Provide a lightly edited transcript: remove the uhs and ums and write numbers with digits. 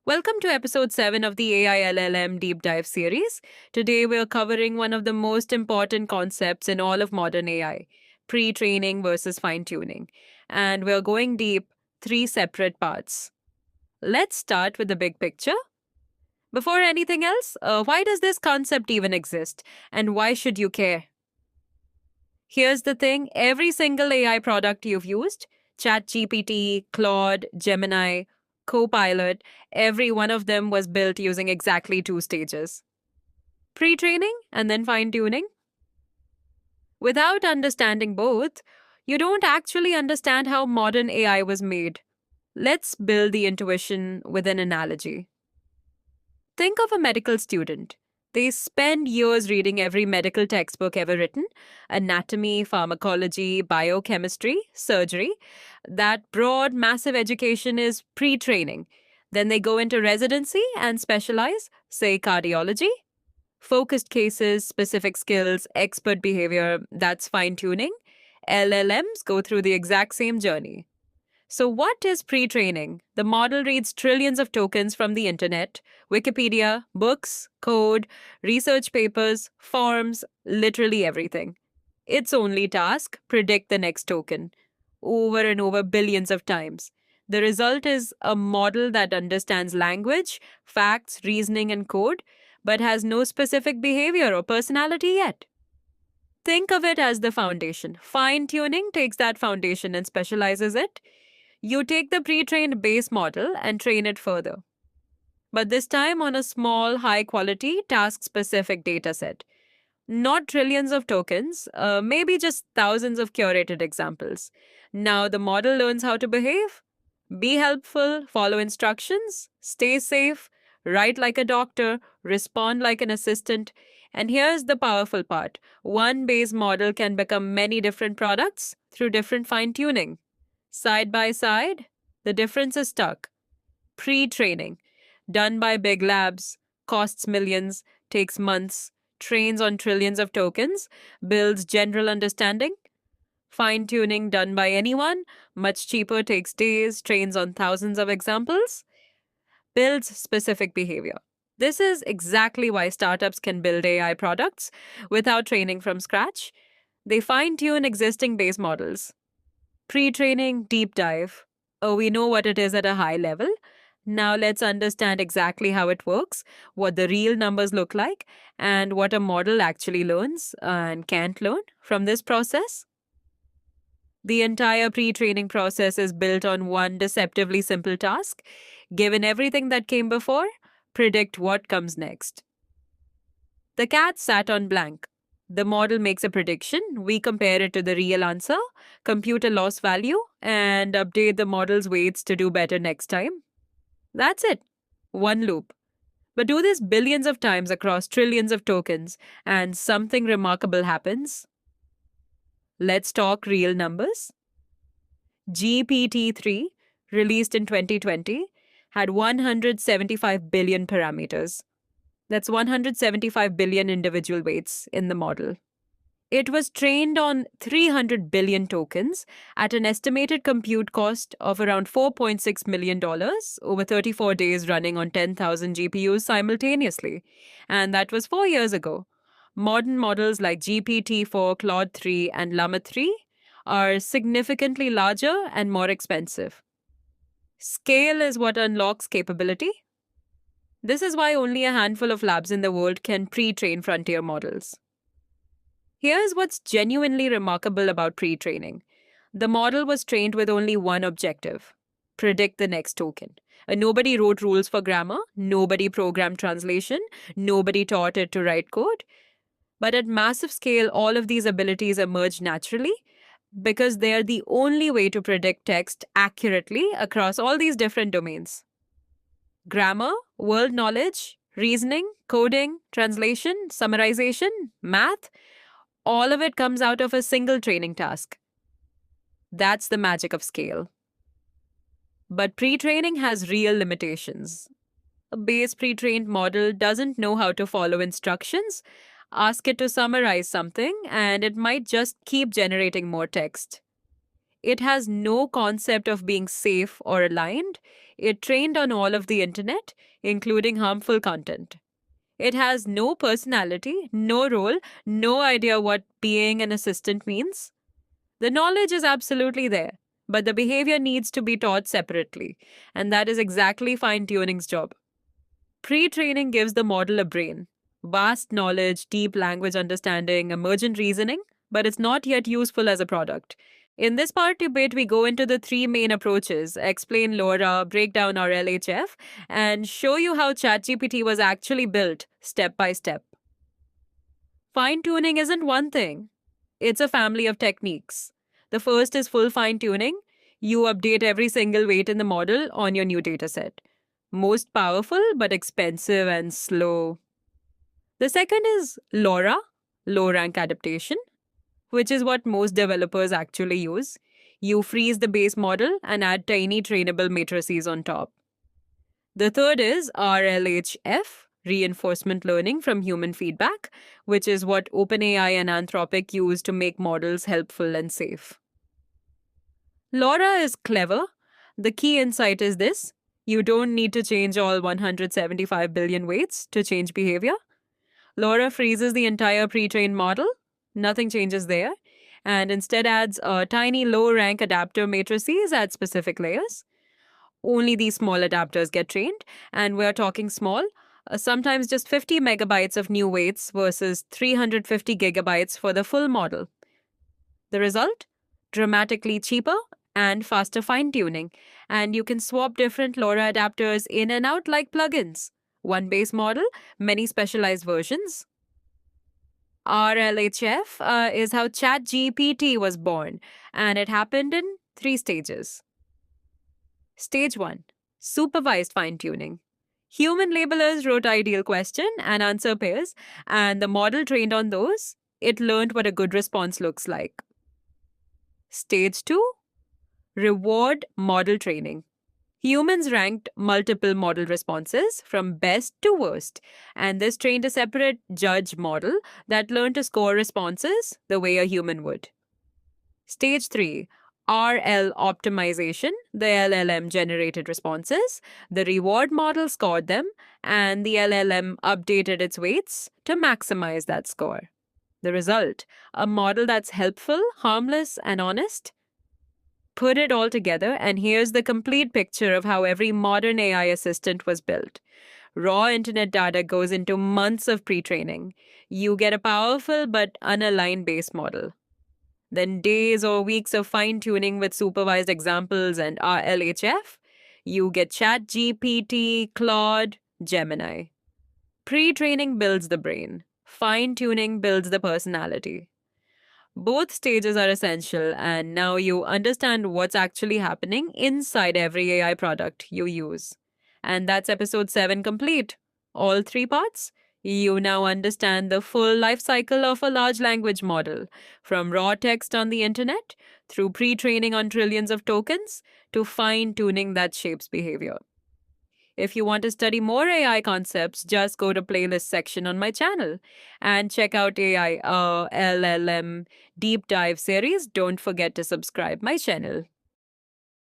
Welcome to episode 7 of the AI LLM Deep Dive series. Today we're covering one of the most important concepts in all of modern AI, pre training versus fine tuning. And we're going deep, three separate parts. Let's start with the big picture. Before anything else, why does this concept even exist? And why should you care? Here's the thing, every single AI product you've used, ChatGPT, Claude, Gemini, Copilot, every one of them was built using exactly two stages: pre training and then fine tuning. Without understanding both, you don't actually understand how modern AI was made. Let's build the intuition with an analogy. Think of a medical student. They spend years reading every medical textbook ever written: anatomy, pharmacology, biochemistry, surgery. That broad, massive education is pre training. Then they go into residency and specialize, say cardiology. Focused cases, specific skills, expert behavior, that's fine tuning. LLMs go through the exact same journey. So, what is pre training? The model reads trillions of tokens from the internet, Wikipedia, books, code, research papers, forms, literally everything. Its only task: predict the next token, over and over billions of times. The result is a model that understands language, facts, reasoning, and code, but has no specific behavior or personality yet. Think of it as the foundation. Fine tuning takes that foundation and specializes it. You take the pre trained base model and train it further, but this time on a small, high quality, task specific dataset. Not trillions of tokens, maybe just thousands of curated examples. Now the model learns how to behave: be helpful, follow instructions, stay safe, write like a doctor, respond like an assistant. And here's the powerful part: one base model can become many different products through different fine tuning. Side by side, the difference is stuck. Pre training, done by big labs, costs millions, takes months, trains on trillions of tokens, builds general understanding. Fine tuning, done by anyone, much cheaper, takes days, trains on thousands of examples, builds specific behavior. This is exactly why startups can build AI products without training from scratch. They fine tune existing base models. Pre training, deep dive. Oh, we know what it is at a high level. Now let's understand exactly how it works, what the real numbers look like, and what a model actually learns and can't learn from this process. The entire pre training process is built on one deceptively simple task. Given everything that came before, predict what comes next. The cat sat on blank. The model makes a prediction, we compare it to the real answer, compute a loss value, and update the model's weights to do better next time. That's it. One loop. But do this billions of times across trillions of tokens, and something remarkable happens. Let's talk real numbers. GPT-3, released in 2020, had 175 billion parameters. That's 175 billion individual weights in the model. It was trained on 300 billion tokens at an estimated compute cost of around $4.6 million over 34 days, running on 10,000 GPUs simultaneously. And that was 4 years ago. Modern models like GPT-4, Claude 3, and Llama 3 are significantly larger and more expensive. Scale is what unlocks capability. This is why only a handful of labs in the world can pre-train frontier models. Here's what's genuinely remarkable about pre-training. The model was trained with only one objective: predict the next token. Nobody wrote rules for grammar, nobody programmed translation, nobody taught it to write code. But at massive scale, all of these abilities emerge naturally because they are the only way to predict text accurately across all these different domains. Grammar, world knowledge, reasoning, coding, translation, summarization, math, all of it comes out of a single training task. That's the magic of scale. But pre-training has real limitations. A base pre-trained model doesn't know how to follow instructions. Ask it to summarize something, and it might just keep generating more text. It has no concept of being safe or aligned. It trained on all of the internet, including harmful content. It has no personality, no role, no idea what being an assistant means. The knowledge is absolutely there, but the behavior needs to be taught separately, and that is exactly fine tuning's job. Pre training gives the model a brain, vast knowledge, deep language understanding, emergent reasoning, but it's not yet useful as a product. In this part debate, we go into the three main approaches, explain LoRa, break down our LHF, and show you how ChatGPT was actually built step by step. Fine tuning isn't one thing, it's a family of techniques. The first is full fine tuning. You update every single weight in the model on your new dataset. Most powerful but expensive and slow. The second is LoRa, low rank adaptation, which is what most developers actually use. You freeze the base model and add tiny trainable matrices on top. The third is RLHF, reinforcement learning from human feedback, which is what OpenAI and Anthropic use to make models helpful and safe. LoRa is clever. The key insight is this: you don't need to change all 175 billion weights to change behavior. LoRa freezes the entire pre-trained model, nothing changes there, and instead adds a tiny low-rank adapter matrices at specific layers. Only these small adapters get trained, and we're talking small, sometimes just 50 megabytes of new weights versus 350 gigabytes for the full model. The result? Dramatically cheaper and faster fine-tuning, and you can swap different LoRa adapters in and out like plugins. One base model, many specialized versions. RLHF is how ChatGPT was born, and it happened in 3 stages. Stage 1. Supervised fine-tuning. Human labelers wrote ideal question and answer pairs, and the model trained on those. It learned what a good response looks like. Stage 2. Reward model training. Humans ranked multiple model responses from best to worst, and this trained a separate judge model that learned to score responses the way a human would. Stage 3. RL optimization. The LLM generated responses, the reward model scored them, and the LLM updated its weights to maximize that score. The result: a model that's helpful, harmless, and honest. Put it all together, and here's the complete picture of how every modern AI assistant was built. Raw internet data goes into months of pre-training. You get a powerful but unaligned base model. Then days or weeks of fine-tuning with supervised examples and RLHF. You get ChatGPT, Claude, Gemini. Pre-training builds the brain. Fine-tuning builds the personality. Both stages are essential, and now you understand what's actually happening inside every AI product you use. And that's episode 7 complete. All 3 parts. You now understand the full life cycle of a large language model, from raw text on the internet, through pre-training on trillions of tokens, to fine-tuning that shapes behavior. If you want to study more AI concepts, just go to playlist section on my channel and check out AI LLM deep dive series. Don't forget to subscribe my channel.